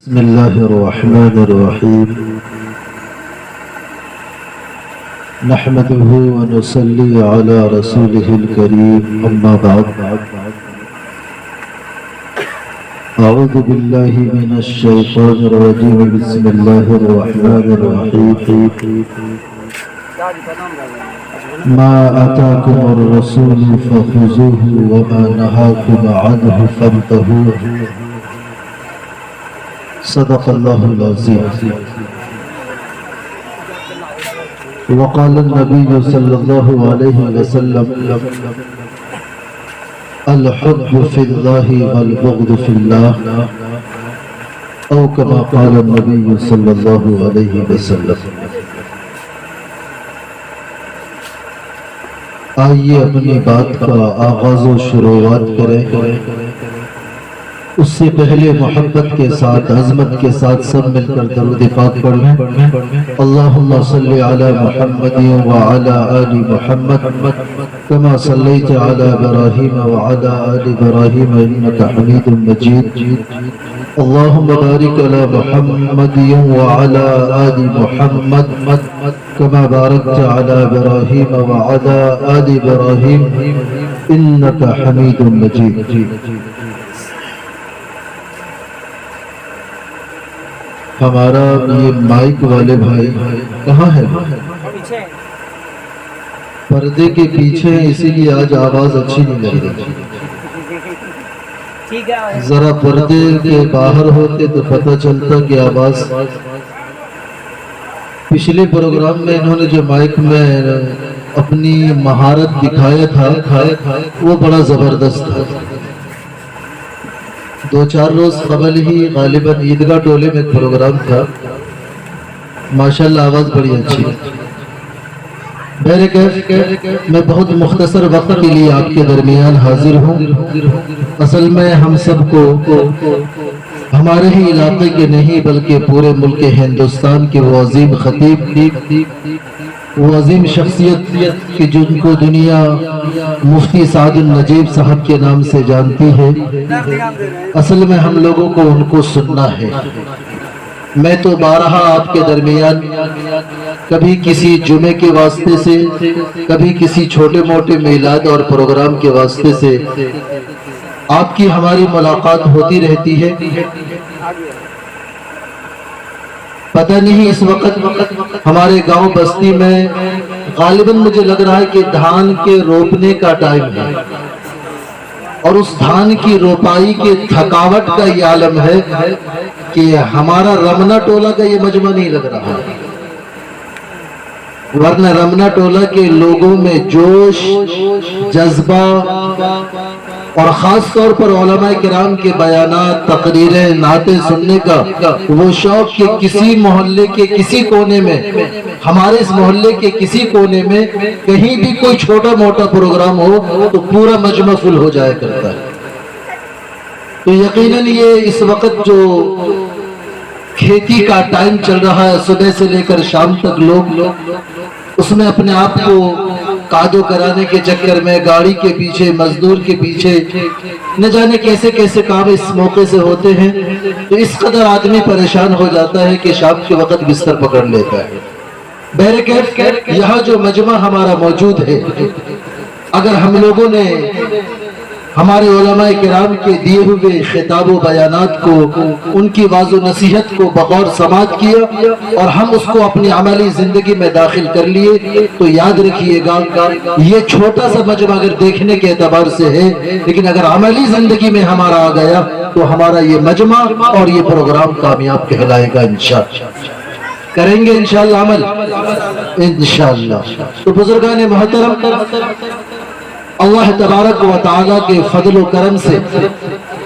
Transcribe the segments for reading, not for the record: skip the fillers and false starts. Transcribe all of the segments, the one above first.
بسم الله الرحمن الرحيم نحمده ونصلي على رسوله الكريم أما بعد أعوذ بالله من الشيطان الرجيم بسم الله الرحمن الرحيم ما آتاكم الرسول فخذوه وما نهاكم عنه فانتهوا صدق الله العظيم وقال النبي صلى الله عليه وسلم الحب في الله والبغض في الله أو كما قال النبي صلى الله عليه وسلم. آئیے اپنی بات کا آغاز و شروعات کریں. اس سے پہلے محبت کے ساتھ عظمت کے ساتھ سب مل کر درود پاک پڑھیں. اللہم صلی علی محمد وعلی آل محمد کما صلیت علی ابراہیم وعلی آل ابراہیم انک حمید مجید. اللہم بارک علی محمد وعلی آل محمد کما بارکت علی ابراہیم وعلی آل ابراہیم انک حمید مجید. ہمارا یہ مائک والے بھائی کہاں ہے؟ پردے کے پیچھے ہیں، اسی لیے آج آواز اچھی نہیں لگ رہی. ذرا پردے کے باہر ہوتے تو پتہ چلتا کہ آواز. پچھلے پروگرام میں انہوں نے جو مائک میں اپنی مہارت دکھایا تھا وہ بڑا زبردست تھا. 2-4 روز قبل ہی غالباً عیدگاہ ٹولے میں ایک پروگرام تھا. ماشاءاللہ آواز بڑی اچھی ہے. میں بہت مختصر وقت کے لیے آپ کے درمیان حاضر ہوں. اصل میں ہم سب کو ہمارے ہی علاقے کے نہیں بلکہ پورے ملک ہندوستان کے وہ عظیم خطیب، وہ عظیم شخصیت کہ جن کو دنیا مفتی سعد النجیب صاحب کے نام سے جانتی ہے، اصل میں ہم لوگوں کو ان کو سننا ہے. میں تو بارہا آپ کے درمیان کبھی کسی جمعے کے واسطے سے، کبھی کسی چھوٹے موٹے میلاد اور پروگرام کے واسطے سے آپ کی ہماری ملاقات ہوتی رہتی ہے. پتہ نہیں اس وقت ہمارے گاؤں بستی میں غالباً مجھے لگ رہا ہے کہ دھان کے روپنے کا ٹائم ہے، اور اس دھان کی روپائی کے تھکاوٹ کا یہ عالم ہے کہ ہمارا رمنا ٹولہ کا یہ مجمع نہیں لگ رہا ہے. ورنہ رمنا ٹولہ کے لوگوں میں جوش، جذبہ اور خاص طور پر علماء کرام کے بیانات، تقریریں، نعتیں سننے کا وہ شوق کہ کسی محلے کے کسی کونے میں، ہمارے اس محلے کے کسی کونے میں کہیں بھی کوئی چھوٹا موٹا پروگرام ہو تو پورا مجمع فل ہو جایا کرتا ہے. تو یقیناً یہ اس وقت جو کھیتی کا ٹائم چل رہا ہے، صبح سے لے کر شام تک لوگ اس میں اپنے آپ کو کادو کرانے کے چکر میں، گاڑی کے پیچھے، مزدور کے پیچھے، نہ جانے کیسے کیسے کام اس موقع سے ہوتے ہیں. تو اس قدر آدمی پریشان ہو جاتا ہے کہ شام کے وقت بستر پکڑ لیتا ہے. بہرکیف یہاں جو مجمع ہمارا موجود ہے، اگر ہم لوگوں نے ہمارے علماء کرام کے دیے ہوئے خطاب و بیانات کو، ان کی واعظ و نصیحت کو بغور سماعت کیا اور ہم اس کو اپنی عملی زندگی میں داخل کر لیے، تو یاد رکھیے گا یہ چھوٹا سا مجمع اگر دیکھنے کے اعتبار سے ہے، لیکن اگر عملی زندگی میں ہمارا آ گیا تو ہمارا یہ مجمع اور یہ پروگرام کامیاب کہلائے گا. انشاءاللہ کریں گے انشاءاللہ عمل انشاءاللہ. تو بزرگان محترم، اللہ تبارک و تعالیٰ کے فضل و کرم سے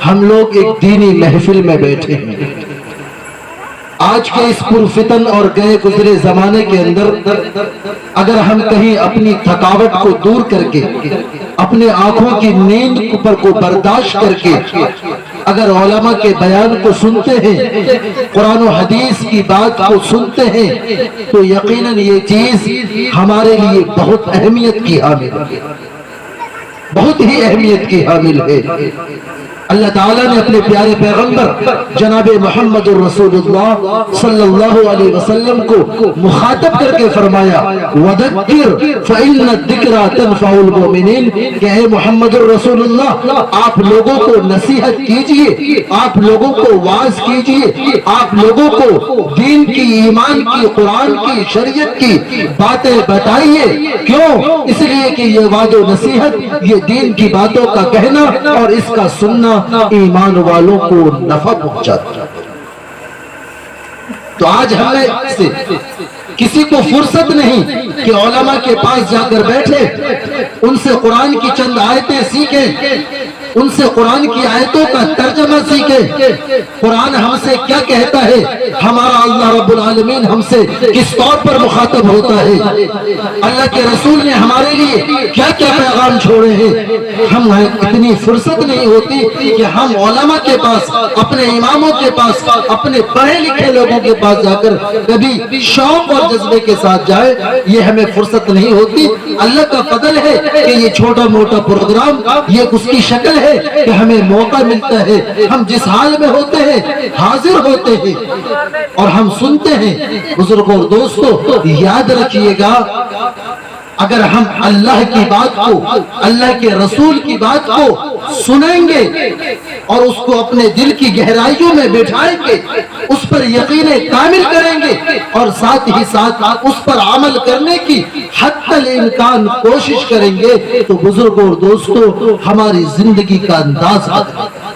ہم لوگ ایک دینی محفل میں بیٹھے ہیں. آج کے اس پرفتن اور گئے گزرے زمانے کے اندر اگر ہم کہیں اپنی تھکاوٹ کو دور کر کے، اپنے آنکھوں کی نیند کو برداشت کر کے اگر علماء کے بیان کو سنتے ہیں، قرآن و حدیث کی بات کو سنتے ہیں، تو یقیناً یہ چیز ہمارے لیے بہت اہمیت کی حامل ہے، بہت ہی اہمیت کی حامل ہے. اللہ تعالیٰ نے اپنے پیارے پیغمبر جناب محمد رسول اللہ صلی اللہ علیہ وسلم کو مخاطب کر کے فرمایا وَذَكِّرْ فَإِنَّ الذِّكْرَى تَنْفَعُ الْمُؤْمِنِينَ کہ اے محمد رسول اللہ آپ لوگوں کو نصیحت کیجئے، آپ لوگوں کو واعظ کیجئے، آپ لوگوں کو دین کی، ایمان کی، قرآن کی، شریعت کی باتیں بتائیے۔ کیوں؟ اس لیے کہ یہ وعد و نصیحت، یہ دین کی باتوں کا کہنا اور اس کا سننا ایمان والوں کو نفع پہنچاتا ہے۔ تو آج ہمیں سے کسی کو فرصت نہیں کہ علماء کے پاس جا کر بیٹھے، ان سے قرآن کی چند آیتیں سیکھیں، ان سے قرآن کی آیتوں کا ترجمہ سیکھیں۔ قرآن ہم سے کیا کہتا ہے، ہمارا اللہ رب العالمین ہم سے کس طور پر مخاطب ہوتا ہے، اللہ کے رسول نے ہمارے لیے کیا کیا پیغام چھوڑے ہیں۔ ہم اتنی فرصت نہیں ہوتی کہ ہم علماء کے پاس، اپنے اماموں کے پاس، اپنے پڑھے لکھے لوگوں کے پاس جا کر کبھی شوق اور جذبے کے ساتھ جائے، یہ ہمیں فرصت نہیں ہوتی۔ اللہ کا فضل ہے کہ یہ چھوٹا موٹا پروگرام، یہ اس کی شکل ہے کہ ہمیں موقع ملتا ہے، ہم جس حال میں ہوتے ہیں حاضر ہوتے ہیں اور ہم سنتے ہیں۔ بزرگوں اور دوستوں یاد رکھیے گا، اگر ہم اللہ کی بات کو، اللہ کے رسول کی بات کو سنیں گے اور اس کو اپنے دل کی گہرائیوں میں بٹھائیں گے، اس پر یقین کامل کریں گے اور ساتھ ہی ساتھ اس پر عمل کرنے کی حتی الامکان کوشش کریں گے، تو بزرگوں اور دوستوں ہماری زندگی کا انداز بدلے گا،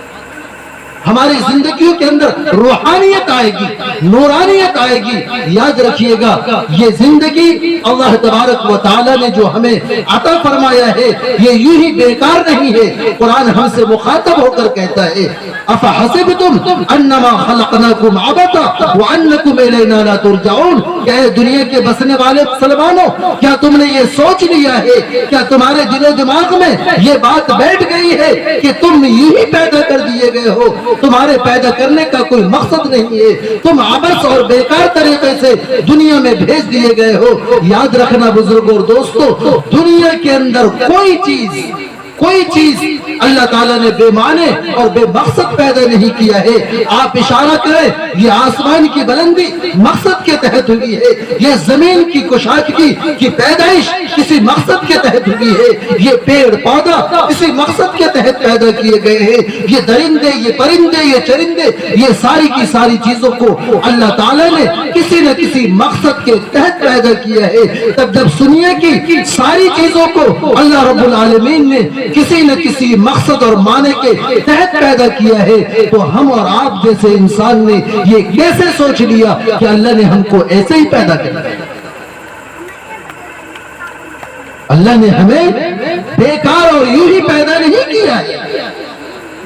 ہماری زندگیوں کے اندر روحانیت آئے گی، نورانیت آئے گی۔ یاد رکھیے گا، یہ زندگی اللہ تبارک و تعالی نے جو ہمیں عطا فرمایا ہے، یہ یوں ہی بیکار نہیں ہے۔ قرآن ہم سے مخاطب ہو کر کہتا ہے افحسبتم انما خلقناکم عبثا وانکم الینا لا ترجعون، کہ دنیا کے بسنے والے مسلمانوں، کیا تم نے یہ سوچ لیا ہے، کیا تمہارے دل و دماغ میں یہ بات بیٹھ گئی ہے کہ تم یوں ہی پیدا کر دیے گئے ہو، تمہارے پیدا کرنے کا کوئی مقصد نہیں ہے، تم عبث اور بیکار طریقے سے دنیا میں بھیج دیے گئے ہو۔ یاد رکھنا بزرگوں اور دوستوں، دنیا کے اندر کوئی چیز اللہ تعالیٰ نے بے معنی اور بے مقصد پیدا نہیں کیا ہے۔ آپ اشارہ کریں، یہ آسمان کی بلندی مقصد کے تحت ہوئی ہے، یہ زمین کی کشادگی کی پیدائش کسی مقصد کے تحت ہوئی ہے، یہ پیڑ پودا کسی مقصد کے تحت پیدا کیے گئے ہیں، یہ درندے، یہ پرندے، یہ چرندے، یہ ساری کی ساری چیزوں کو اللہ تعالیٰ نے کسی نہ کسی مقصد کے تحت پیدا کیا ہے۔ تب جب سنیے کی ساری چیزوں کو اللہ رب العالمین نے کسی نہ کسی مقصد اور معنی کے تحت پیدا کیا ہے، تو ہم اور آپ جیسے انسان نے یہ کیسے سوچ لیا کہ اللہ نے ہم کو ایسے ہی پیدا کیا؟ اللہ نے ہمیں بیکار اور یوں ہی پیدا نہیں کیا ہے،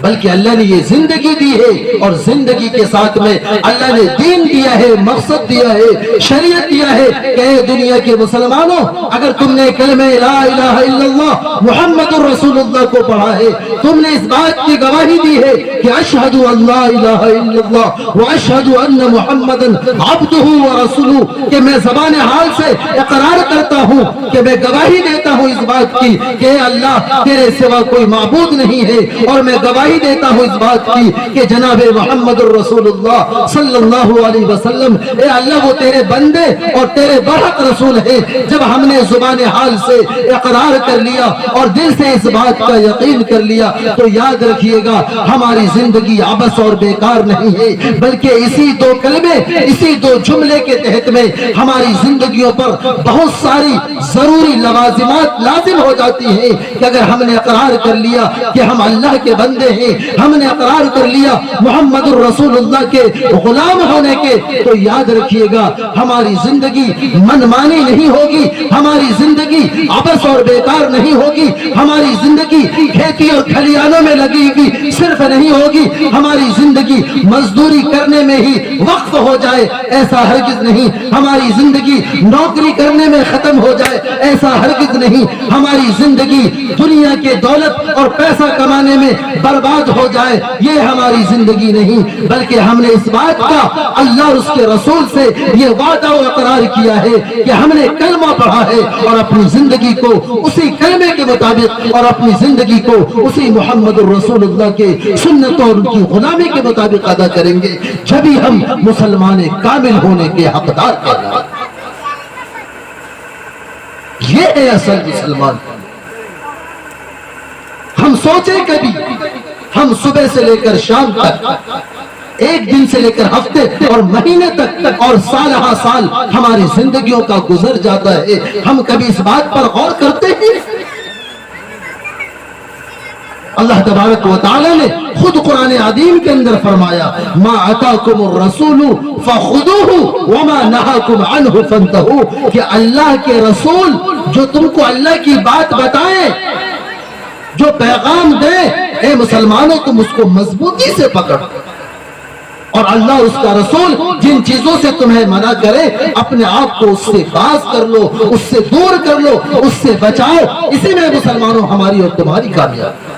بلکہ اللہ نے یہ زندگی دی ہے، اور زندگی کے ساتھ میں اللہ نے دین دیا ہے، مقصد دیا ہے، شریعت دیا ہے کہ اے دنیا کے مسلمانوں، اگر تم نے کلمہ لا الہ الا اللہ محمد رسول اللہ کو پڑھا ہے، تم نے اس بات کی گواہی دی ہے کہ اشہد ان لا الہ الا اللہ واشہد ان محمد عبدہ ورسولہ، کہ میں زبان حال سے اقرار کرتا ہوں، کہ میں گواہی دیتا ہوں اس بات کی کہ اللہ تیرے سوا کوئی معبود نہیں ہے، اور میں گواہی دیتا ہوں اس بات کی کہ جناب محمد الرسول اللہ صلی اللہ علیہ وسلم، اے اللہ وہ تیرے بندے اور تیرے برحق رسول ہے۔ جب ہم نے زبان حال سے اقرار کر لیا اور دل سے اس بات کا یقین کر لیا، تو یاد رکھیے گا ہماری زندگی عبث اور بیکار نہیں ہے، بلکہ اسی دو کلمے، اسی دو جملے کے تحت میں ہماری زندگیوں پر بہت ساری ضروری لوازمات لازم ہو جاتی ہیں کہ اگر ہم نے اقرار کر لیا کہ ہم اللہ کے بندے ہیں، ہم نے اقرار کر لیا محمد الرسول اللہ کے غلام ہونے کے، تو یاد رکھیے گا ہماری زندگی منمانی نہیں ہوگی، ہماری زندگی عبث اور بیکار نہیں ہوگی، ہماری زندگی کھیتی اور کھلیانوں میں لگی گی صرف نہیں ہوگی، ہماری زندگی مزدوری کرنے میں ہی وقف ہو جائے ایسا ہرگز نہیں، ہماری زندگی نوکری کرنے میں ختم ہو جائے ایسا ہرگز نہیں، ہماری زندگی دنیا کے دولت اور پیسہ کمانے میں برباد برباد ہو جائے، یہ ہماری زندگی نہیں، بلکہ ہم نے اس بات کا اللہ اور اس کے رسول سے یہ وعدہ و اقرار کیا ہے کہ ہم نے کلمہ پڑھا ہے اور اپنی زندگی کو اسی کلمے کے مطابق اور اپنی زندگی کو اسی محمد الرسول اللہ کے سنت اور ان کی غلامی کے مطابق ادا کریں گے، جبھی ہم مسلمان کامل ہونے کے حقدار کہلائیں۔ یہ ہے اصل مسلمان۔ ہم سوچیں کبھی، ہم صبح سے لے کر شام تک، ایک دن سے لے کر ہفتے اور مہینے تک اور سال ہا سال ہماری زندگیوں کا گزر جاتا ہے، ہم کبھی اس بات پر غور کرتے ہیں؟ اللہ تبارک و تعالی نے خود قرآن عظیم کے اندر فرمایا ما اتاکم الرسول فخذوہ وما نہاکم عنہ فانتہوا، کہ اللہ کے رسول جو تم کو اللہ کی بات بتائیں، جو پیغام دیں، اے مسلمانوں تم اس کو مضبوطی سے پکڑ، اور اللہ اور اس کا رسول جن چیزوں سے تمہیں منع کرے اپنے آپ کو اس سے باز کر لو، اس سے دور کر لو، اس سے بچاؤ، اسی میں مسلمانوں ہماری اور تمہاری کامیابی۔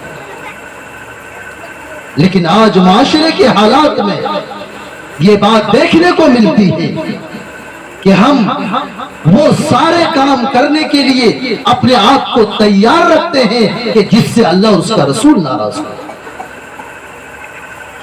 لیکن آج معاشرے کے حالات میں یہ بات دیکھنے کو ملتی ہے کہ ہم وہ سارے کام کرنے کے لیے اپنے آپ کو تیار رکھتے ہیں کہ جس سے اللہ اور اس کا رسول ناراض ہو۔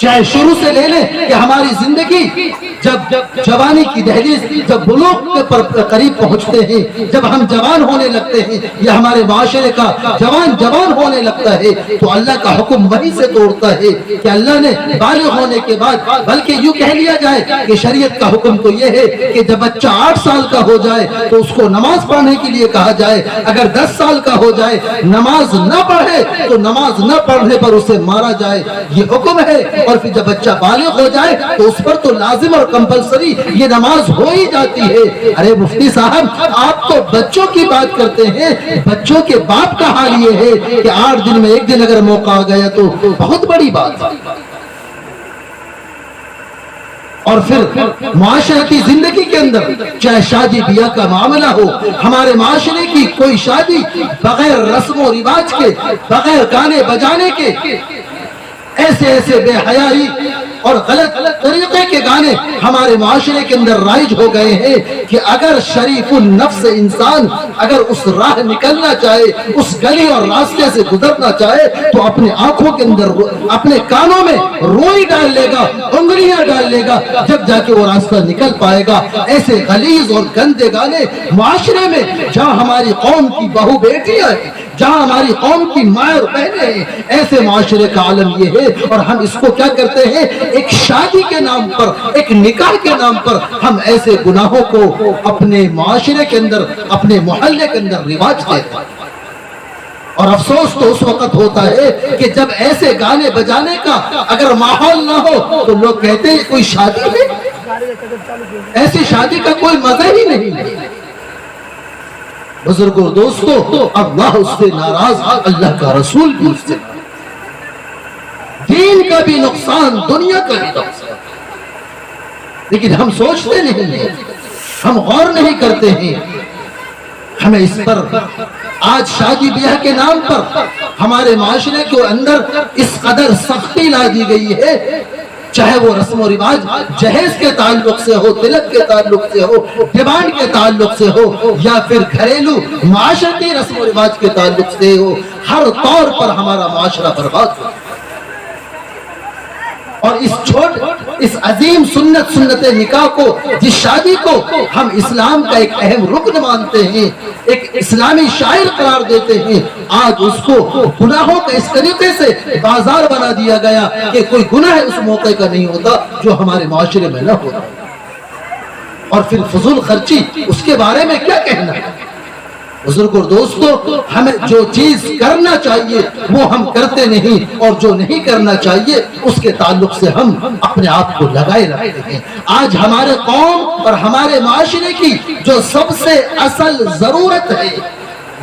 چاہے شروع سے لے لیں کہ ہماری زندگی جب جوانی کی دہلیز، جب بلوغ کے پر قریب پہنچتے ہیں، جب ہم جوان ہونے لگتے ہیں یا ہمارے معاشرے کا جوان ہونے لگتا ہے، تو اللہ کا حکم وہیں سے توڑتا ہے کہ اللہ نے بالغ ہونے کے بعد، بلکہ یوں کہہ لیا جائے کہ شریعت کا حکم تو یہ ہے کہ جب بچہ 8 سال کا ہو جائے تو اس کو نماز پڑھنے کے لیے کہا جائے، اگر 10 سال کا ہو جائے نماز نہ پڑھے تو نماز نہ پڑھنے پر اسے مارا جائے، یہ حکم ہے۔ اور پھر جب بچہ بالغ ہو جائے تو اس پر تو لازم اور کمپلسری یہ نماز ہو ہی جاتی ہے۔ ارے مفتی صاحب، آپ تو بچوں کی بات کرتے ہیں، بچوں کے باپ کا حال یہ ہے کہ 8 دن میں 1 دن اگر موقع آ گیا تو بہت بڑی بات ہے۔ اور پھر معاشرتی زندگی کے اندر چاہے شادی بیاہ کا معاملہ ہو، ہمارے معاشرے کی کوئی شادی بغیر رسم و رواج کے، بغیر گانے بجانے کے، ایسے بے حیائی اور غلط طریقے کے گانے ہمارے معاشرے کے اندر رائج ہو گئے ہیں کہ اگر شریف النفس انسان اگر اس راہ نکلنا چاہے، اس گلی اور راستے سے گزرنا چاہے تو اپنے آنکھوں کے اندر، اپنے کانوں میں روئی ڈال لے گا، انگلیاں ڈال لے گا، جب جا کے وہ راستہ نکل پائے گا۔ ایسے غلیظ اور گندے گانے معاشرے میں جہاں ہماری قوم کی بہو بیٹیاں ہیں، جہاں ہماری قوم کی ماں اور بہنیں ہیں، ایسے معاشرے کا عالم یہ ہے۔ اور ہم اس کو کیا کرتے ہیں؟ ایک شادی کے نام پر، ایک نکاح کے نام پر ہم ایسے گناہوں کو اپنے معاشرے کے اندر، اپنے محلے کے اندر رواج دیتے ہیں۔ اور افسوس تو اس وقت ہوتا ہے کہ جب ایسے گانے بجانے کا اگر ماحول نہ ہو تو لوگ کہتے ہیں کوئی شادی ہے، ایسی شادی کا کوئی مزہ ہی نہیں۔ بزرگوں، دوستو، اللہ اس سے ناراض، اللہ کا رسول بھی اس سے ناراض، دین کا بھی نقصان، دنیا کا بھی نقصان۔ لیکن ہم سوچتے نہیں ہیں، ہم غور نہیں کرتے ہیں، ہمیں اس پر آج شادی بیاہ کے نام پر ہمارے معاشرے کے اندر اس قدر سختی لا دی گئی ہے، چاہے وہ رسم و رواج جہیز کے تعلق سے ہو، تلک کے تعلق سے ہو، ڈیمانڈ کے تعلق سے ہو، یا پھر گھریلو معاشرتی رسم و رواج کے تعلق سے ہو، ہر طور پر ہمارا معاشرہ برباد ہو۔ اور اس عظیم سنت نکاح کو، جس شادی کو ہم اسلام کا ایک اہم رکن مانتے ہیں، ایک اسلامی شاعر قرار دیتے ہیں، آج اس کو گناہوں کا اس طریقے سے بازار بنا دیا گیا کہ کوئی گناہ اس موقع کا نہیں ہوتا جو ہمارے معاشرے میں نہ ہوتا۔ اور پھر فضول خرچی، اس کے بارے میں کیا کہنا ہے؟ بزرگوں اور دوستو، ہمیں جو چیز کرنا چاہیے وہ ہم کرتے نہیں، اور جو نہیں کرنا چاہیے اس کے تعلق سے ہم اپنے آپ کو لگائے رکھتے ہیں۔ آج ہمارے قوم اور ہمارے معاشرے کی جو سب سے اصل ضرورت ہے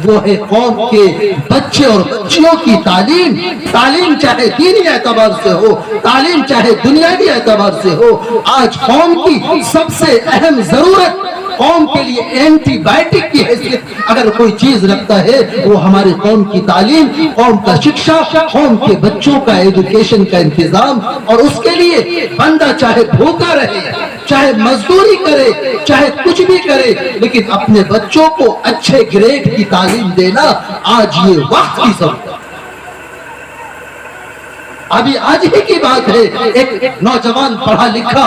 وہ ہے قوم کے بچے اور بچیوں کی تعلیم۔ تعلیم چاہے دینی اعتبار سے ہو، تعلیم چاہے دنیاوی اعتبار سے ہو، آج قوم کی سب سے اہم ضرورت قوم کے لیے اینٹی بائیوٹک کی حیثیت اگر کوئی چیز رکھتا ہے وہ ہماری قوم کی تعلیم، قوم کا شکشا، قوم کے بچوں کا ایڈوکیشن کا انتظام، اور اس کے لیے بندہ چاہے بھوکا رہے، چاہے مزدوری کرے، چاہے کچھ بھی کرے، لیکن اپنے بچوں کو اچھے گریڈ کی تعلیم دینا آج یہ وقت کی ضرورت ہے۔ ابھی آج ہی کی بات ہے، ایک نوجوان پڑھا لکھا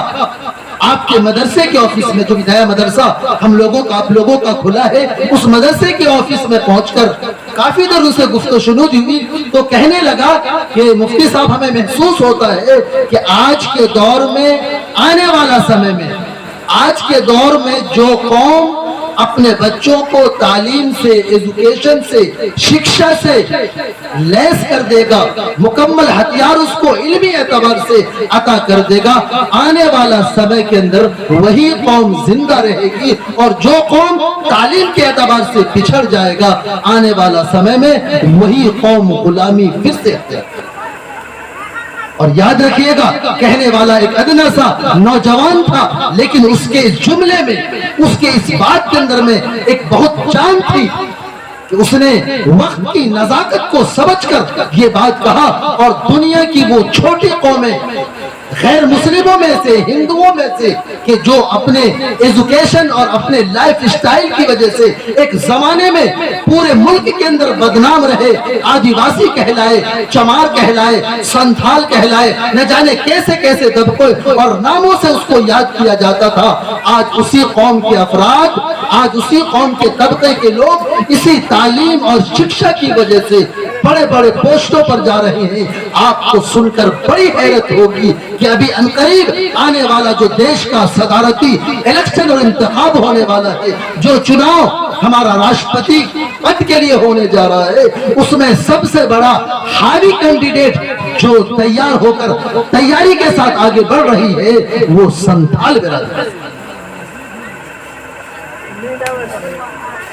آپ کے مدرسے کے آفس میں، جو نیا مدرسہ ہم لوگوں کا آپ لوگوں کا کھلا ہے، اس مدرسے کے آفس میں پہنچ کر کافی دیر اسے گفتگو شنود ہوئی تو کہنے لگا کہ مفتی صاحب ہمیں محسوس ہوتا ہے کہ آج کے دور میں، آنے والا سمے میں، آج کے دور میں جو قوم اپنے بچوں کو تعلیم سے، ایجوکیشن سے، شکشا سے لیس کر دے گا، مکمل ہتھیار اس کو علمی اعتبار سے عطا کر دے گا، آنے والا سمے کے اندر وہی قوم زندہ رہے گی، اور جو قوم تعلیم کے اعتبار سے پچھڑ جائے گا، آنے والا سمے میں وہی قوم غلامی پھر سے اختیار کرے گی۔ اور یاد رکھیے گا، کہنے والا ایک ادنا سا نوجوان تھا، لیکن اس کے اس جملے میں، اس کے اس بات کے اندر میں ایک بہت جان تھی کہ اس نے وقت کی نزاکت کو سمجھ کر یہ بات کہا، اور دنیا کی وہ چھوٹی قومیں، غیر مسلموں میں سے، ہندوؤں میں سے، کہ جو اپنے ایجوکیشن اور اپنے لائف اسٹائل کی وجہ سے ایک زمانے میں پورے ملک کے اندر بدنام رہے، آدیواسی کہلائے، چمار کہلائے، سنتھال کہلائے، نہ جانے کیسے کیسے طبقوں اور ناموں سے اس کو یاد کیا جاتا تھا، آج اسی قوم کے افراد، آج اسی قوم کے طبقے کے لوگ اسی تعلیم اور شکشا کی وجہ سے بڑے بڑے پوسٹوں پر جا رہے ہیں۔ آپ کو سن کر بڑی حیرت ہوگی کہ ابھی انقریب آنے والا جو دیش کا صدارتی الیکشن اور انتخاب ہونے والا ہے، جو چناؤ ہمارا راشٹرپتی پد کے لیے ہونے جا رہا ہے، اس میں سب سے بڑا حاوی کینڈیڈیٹ جو تیار ہو کر تیاری کے ساتھ آگے بڑھ رہی ہے وہ سنتھال برادری ہے،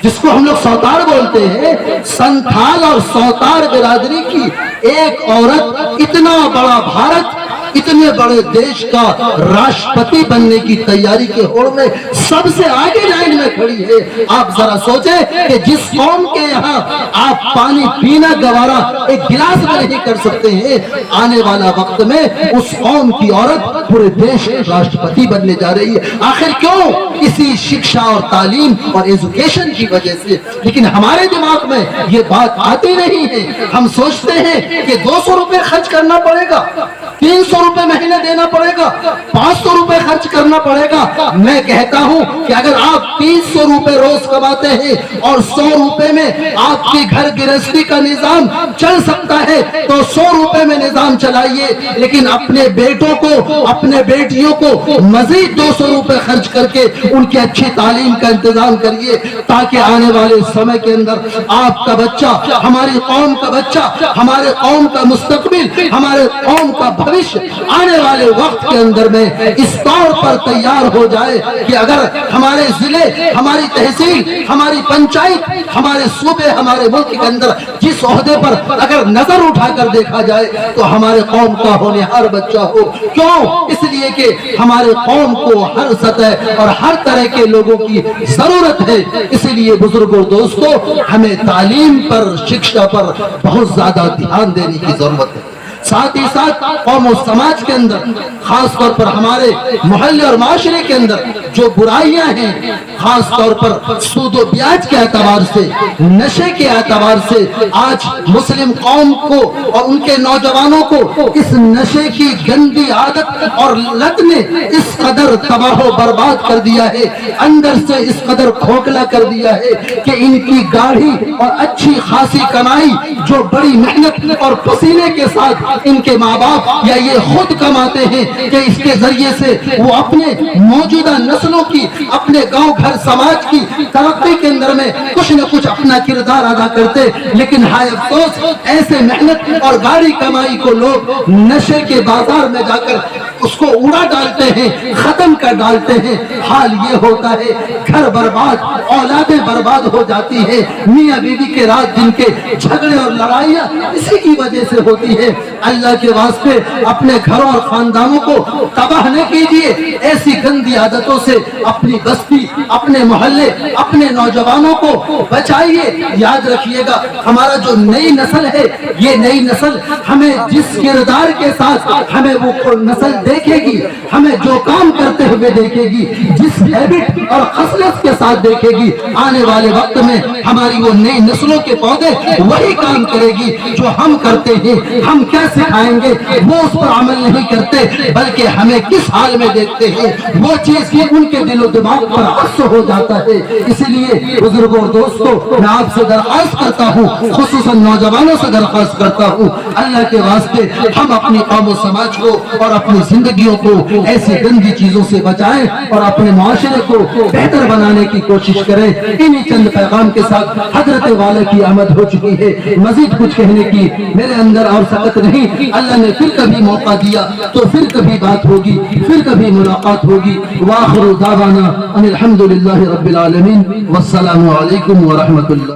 جس کو ہم لوگ سوتار بولتے ہیں۔ سنتھال اور سوتار برادری کی ایک عورت اتنا بڑا بھارت، اتنے بڑے دیش کا راشٹرپتی بننے کی تیاری کے ہوڑ میں سب سے آگے لائن میں کھڑی ہے۔ آپ ذرا سوچیں کہ جس قوم کے یہاں آپ پانی پینا گوارا ایک گلاس میں نہیں کر سکتے ہیں، آنے والا وقت میں اس قوم کی عورت پورے دیش کے راشٹرپتی بننے جا رہی ہے۔ آخر کیوں؟ اسی شکشا اور تعلیم اور ایجوکیشن کی وجہ سے۔ لیکن ہمارے دماغ میں یہ بات آتی نہیں ہے، ہم سوچتے ہیں کہ 200 روپے خرچ کرنا پڑے گا، 300 روپے مہینے دینا پڑے گا، 500 روپے خرچ کرنا پڑے گا۔ میں کہتا ہوں کہ اگر آپ 300 روپے روز کماتے ہیں اور 100 روپے میں آپ کی گھر گرہستی کا نظام چل سکتا ہے تو 100 روپے میں نظام چلائیے، لیکن اپنے بیٹوں کو، اپنے بیٹیوں کو مزید 200 روپے خرچ کر کے ان کی اچھی تعلیم کا انتظام کریے، تاکہ آنے والے سمے کے اندر آپ کا بچہ، ہماری قوم کا بچہ، ہمارے قوم کا مستقبل، ہمارے قوم کا بھوش آنے والے وقت کے اندر میں اس طور پر تیار ہو جائے کہ اگر ہمارے ضلع، ہماری تحصیل، ہماری پنچایت، ہمارے صوبے، ہمارے ملک کے اندر جس عہدے پر اگر نظر اٹھا کر دیکھا جائے تو ہمارے قوم کا ہونہار بچہ ہو۔ کیوں؟ اس لیے کہ ہمارے قوم کو ہر سطح اور ہر طرح کے لوگوں کی ضرورت ہے۔ اس لیے بزرگوں دوستوں، ہمیں تعلیم پر، شکشا پر بہت زیادہ دھیان دینے کی ضرورت ہے۔ ساتھ ہی ساتھ قوم و سماج کے اندر، خاص طور پر ہمارے محلے اور معاشرے کے اندر جو برائیاں ہیں، خاص طور پر سود و بیاج کے اعتبار سے، نشے کے اعتبار سے، آج مسلم قوم کو اور ان کے نوجوانوں کو اس نشے کی گندی عادت اور لت نے اس قدر تباہ و برباد کر دیا ہے، اندر سے اس قدر کھوکھلا کر دیا ہے کہ ان کی گاڑھی اور اچھی خاصی کمائی جو بڑی محنت اور پسینے کے ساتھ ان کے ماں باپ یا یہ خود کماتے ہیں کہ اس کے ذریعے سے وہ اپنے موجودہ نسلوں کی، اپنے گاؤں گھر سماج کی ترقی کے اندر میں کچھ نہ کچھ اپنا کردار ادا کرتے، لیکن ہائے افسوس ایسے محنت اور گاڑی کمائی کو لوگ نشے کے بازار میں جا کر اس کو اڑا ڈالتے ہیں، ختم کر ڈالتے ہیں۔ حال یہ ہوتا ہے گھر برباد، اولادیں برباد ہو جاتی ہیں، میاں بیوی کے رات دن کے جھگڑے اور لڑائیاں اسی کی وجہ سے ہوتی ہے۔ اللہ کے واسطے اپنے گھروں اور خاندانوں کو تباہ نہ کیجیے، ایسی گندی عادتوں سے اپنی بستی، اپنے محلے، اپنے نوجوانوں کو بچائیے۔ یاد رکھیے گا ہمارا جو نئی نسل ہے، یہ نئی نسل ہمیں جس کردار کے ساتھ ہمیں وہ نسل دیکھے گی، ہمیں جو کام کرتے ہوئے دیکھے گی، جس ہیبٹ اور خصلت کے ساتھ دیکھے گی، آنے والے وقت میں ہماری وہ نئی نسلوں کے پودے وہی کام کرے گی جو ہم کرتے ہیں۔ ہم کیا سکھائیں گے وہ اس پر عمل نہیں کرتے، بلکہ ہمیں کس حال میں دیکھتے ہیں وہ چیز کی ان کے دل و دماغ پر اثر ہو جاتا ہے۔ اس لیے بزرگوں اور دوستوں، میں آپ سے درخواست کرتا ہوں، خصوصاً نوجوانوں سے درخواست کرتا ہوں، اللہ کے واسطے ہم اپنی قوم و سماج کو اور اپنی زندگیوں کو ایسی گندی چیزوں سے بچائیں اور اپنے معاشرے کو بہتر بنانے کی کوشش کریں۔ انہی چند پیغام کے ساتھ حضرت والا کی آمد ہو چکی ہے، مزید کچھ کہنے کی میرے اندر اور سکت نہیں۔ اللہ نے پھر کبھی موقع دیا تو پھر کبھی بات ہوگی، پھر کبھی ملاقات ہوگی۔ وآخر دعوانا ان الحمدللہ رب العالمین، والسلام علیکم ورحمۃ اللہ۔